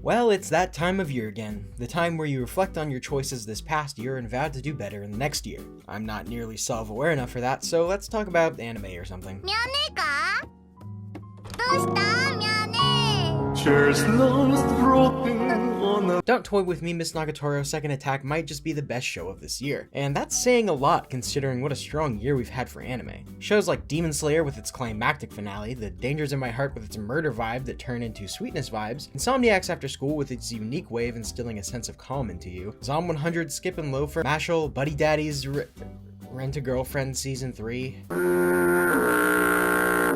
Well, it's that time of year again, the time where you reflect on your choices this past year and vow to do better in the next year. I'm not nearly self-aware enough for that, so let's talk about anime or something. Don't Toy With Me, Miss Nagatoro Second Attack might just be the best show of this year, and that's saying a lot considering what a strong year we've had for anime. Shows like Demon Slayer with its climactic finale, The Dangers in My Heart with its murder vibe that turn into sweetness vibes, Insomniacs After School with its unique way of instilling a sense of calm into you, Zom 100 Skip and Loafer, Mashal, Buddy Daddy's Rent-a-Girlfriend Season 3.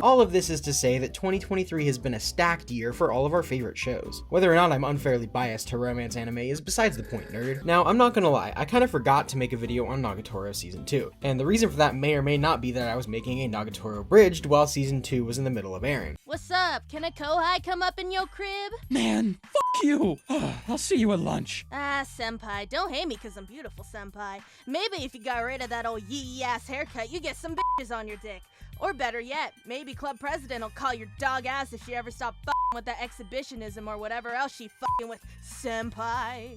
All of this is to say that 2023 has been a stacked year for all of our favorite shows. Whether or not I'm unfairly biased to romance anime is besides the point, nerd. Now, I'm not gonna lie, I kind of forgot to make a video on Nagatoro Season 2, and the reason for that may or may not be that I was making a Nagatoro Abridged while Season 2 was in the middle of airing. What's up? Can a kohai come up in your crib? Man, f*** you! I'll see you at lunch. Ah, senpai, don't hate me cause I'm beautiful, senpai. Maybe if you got rid of that old yee-ass haircut, you get some bitches on your dick. Or better yet, maybe club president will call your dog ass if she ever stop f***ing with that exhibitionism or whatever else she f***ing with, senpai.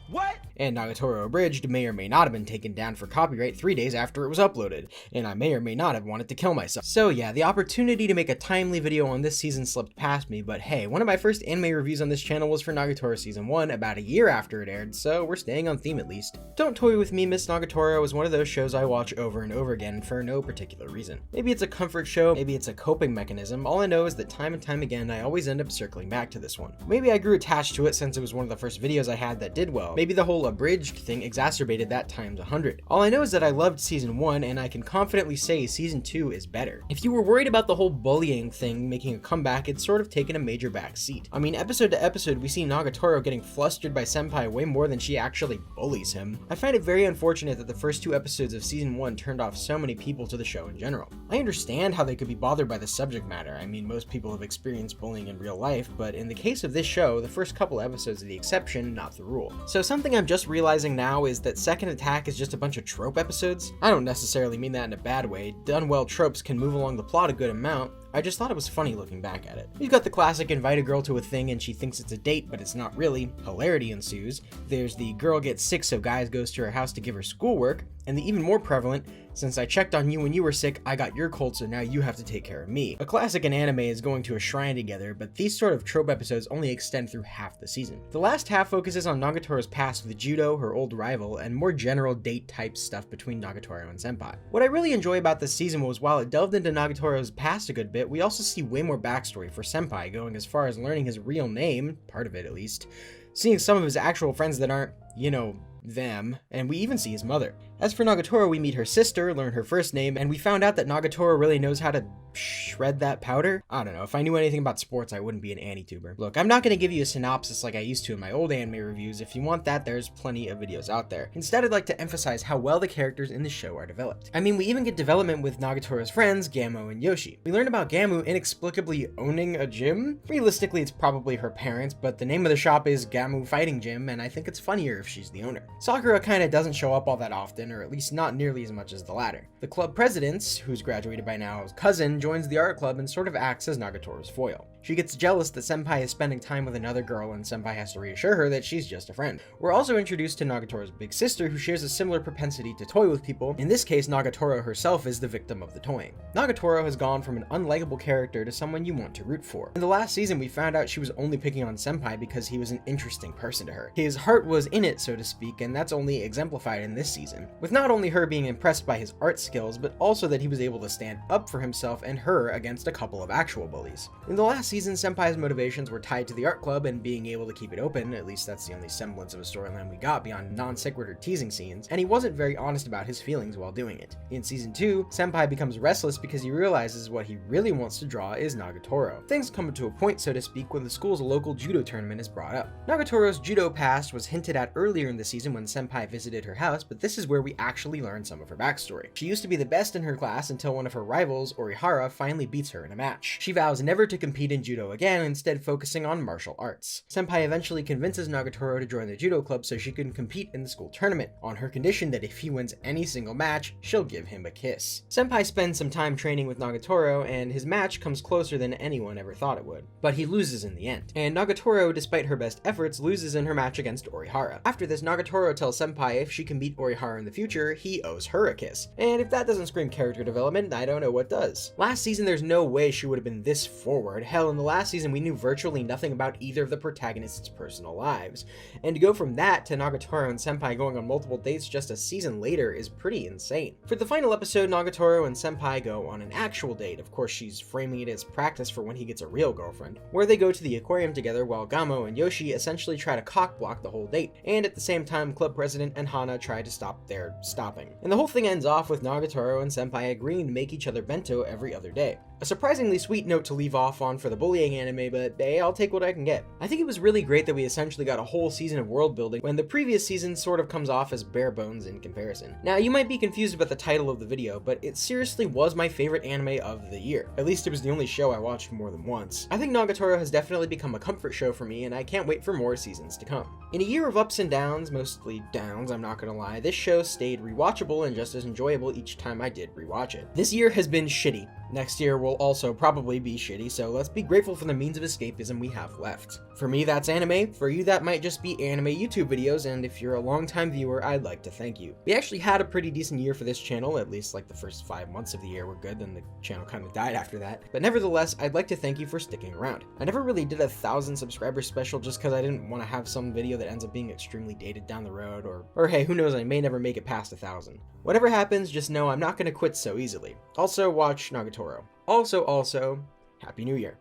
What? And Nagatoro Abridged may or may not have been taken down for copyright 3 days after it was uploaded, and I may or may not have wanted to kill myself. So yeah, the opportunity to make a timely video on this season slipped past me, but hey, one of my first anime reviews on this channel was for Nagatoro Season 1 about a year after it aired, so we're staying on theme at least. Don't Toy With Me, Miss Nagatoro is one of those shows I watch over and over again for no particular reason. Maybe it's a comfort show, maybe it's a coping mechanism, all I know is that time and time again I always end up circling back to this one. Maybe I grew attached to it since it was one of the first videos I had that did well. Maybe the whole abridged thing exacerbated that times 100. All I know is that I loved Season 1 and I can confidently say Season 2 is better. If you were worried about the whole bullying thing making a comeback, it's sort of taken a major back seat. I mean, episode to episode we see Nagatoro getting flustered by Senpai way more than she actually bullies him. I find it very unfortunate that the first 2 episodes of Season 1 turned off so many people to the show in general. I understand how they could be bothered by the subject matter. I mean, most people have experienced bullying in real life, but in the case of this show, the first couple episodes are the exception, not the rule. So something I'm just realizing now is that Second Attack is just a bunch of trope episodes. I don't necessarily mean that in a bad way. Done well, tropes can move along the plot a good amount. I just thought it was funny looking back at it. You've got the classic invite a girl to a thing and she thinks it's a date, but it's not really. Hilarity ensues. There's the girl gets sick so guys goes to her house to give her schoolwork, and the even more prevalent, since I checked on you when you were sick, I got your cold so now you have to take care of me. A classic in anime is going to a shrine together, but these sort of trope episodes only extend through half the season. The last half focuses on Nagatoro's past with Judo, her old rival, and more general date type stuff between Nagatoro and Senpai. What I really enjoy about this season was while it delved into Nagatoro's past a good bit, we also see way more backstory for Senpai, going as far as learning his real name, part of it at least, seeing some of his actual friends that aren't, you know, them, and we even see his mother. As for Nagatoro, we meet her sister, learn her first name, and we found out that Nagatoro really knows how to shred that powder. I don't know, if I knew anything about sports, I wouldn't be an anti-tuber. Look, I'm not going to give you a synopsis like I used to in my old anime reviews. If you want that, there's plenty of videos out there. Instead, I'd like to emphasize how well the characters in the show are developed. I mean, we even get development with Nagatoro's friends, Gamu and Yoshi. We learn about Gamu inexplicably owning a gym. Realistically, it's probably her parents, but the name of the shop is Gamu Fighting Gym, and I think it's funnier if she's the owner. Sakura kinda doesn't show up all that often, or at least not nearly as much as the latter. The club president, who's graduated by now, his cousin, joins the art club and sort of acts as Nagatoro's foil. She gets jealous that Senpai is spending time with another girl and Senpai has to reassure her that she's just a friend. We're also introduced to Nagatoro's big sister who shares a similar propensity to toy with people. In this case, Nagatoro herself is the victim of the toying. Nagatoro has gone from an unlikable character to someone you want to root for. In the last season, we found out she was only picking on Senpai because he was an interesting person to her. His heart was in it, so to speak, and that's only exemplified in this season, with not only her being impressed by his art skills, but also that he was able to stand up for himself and her against a couple of actual bullies. In the last season, Senpai's motivations were tied to the art club and being able to keep it open, at least that's the only semblance of a storyline we got beyond non-sequitur teasing scenes, and he wasn't very honest about his feelings while doing it. In Season 2, Senpai becomes restless because he realizes what he really wants to draw is Nagatoro. Things come to a point, so to speak, when the school's local judo tournament is brought up. Nagatoro's judo past was hinted at earlier in the season when Senpai visited her house, but this is where we we actually learn some of her backstory. She used to be the best in her class until one of her rivals, Orihara, finally beats her in a match. She vows never to compete in judo again, instead focusing on martial arts. Senpai eventually convinces Nagatoro to join the judo club so she can compete in the school tournament, on her condition that if he wins any single match, she'll give him a kiss. Senpai spends some time training with Nagatoro, and his match comes closer than anyone ever thought it would. But he loses in the end, and Nagatoro, despite her best efforts, loses in her match against Orihara. After this, Nagatoro tells Senpai if she can beat Orihara in the future, he owes her a kiss. And if that doesn't scream character development, I don't know what does. Last season, there's no way she would have been this forward. Hell, in the last season, we knew virtually nothing about either of the protagonists' personal lives. And to go from that to Nagatoro and Senpai going on multiple dates just a season later is pretty insane. For the final episode, Nagatoro and Senpai go on an actual date. Of course, she's framing it as practice for when he gets a real girlfriend, where they go to the aquarium together while Gamo and Yoshi essentially try to cockblock the whole date, and at the same time, club president and Hana try to stop their stopping. And the whole thing ends off with Nagatoro and Senpai agreeing to make each other bento every other day. A surprisingly sweet note to leave off on for the bullying anime, but hey, I'll take what I can get. I think it was really great that we essentially got a whole season of world building when the previous season sort of comes off as bare bones in comparison. Now, you might be confused about the title of the video, but it seriously was my favorite anime of the year. At least it was the only show I watched more than once. I think Nagatoro has definitely become a comfort show for me, and I can't wait for more seasons to come. In a year of ups and downs, mostly downs, I'm not gonna lie, this show stayed rewatchable and just as enjoyable each time I did rewatch it. This year has been shitty. Next year will also probably be shitty, so let's be grateful for the means of escapism we have left. For me, that's anime. For you, that might just be anime YouTube videos, and if you're a longtime viewer, I'd like to thank you. We actually had a pretty decent year for this channel, at least like the first 5 months of the year were good, then the channel kind of died after that. But nevertheless, I'd like to thank you for sticking around. I never really did a 1,000 subscriber special just because I didn't want to have some video that ends up being extremely dated down the road, or hey, who knows, I may never make it past 1,000. Whatever happens, just know I'm not going to quit so easily. Also, watch Nagatoro. Also, Happy New Year.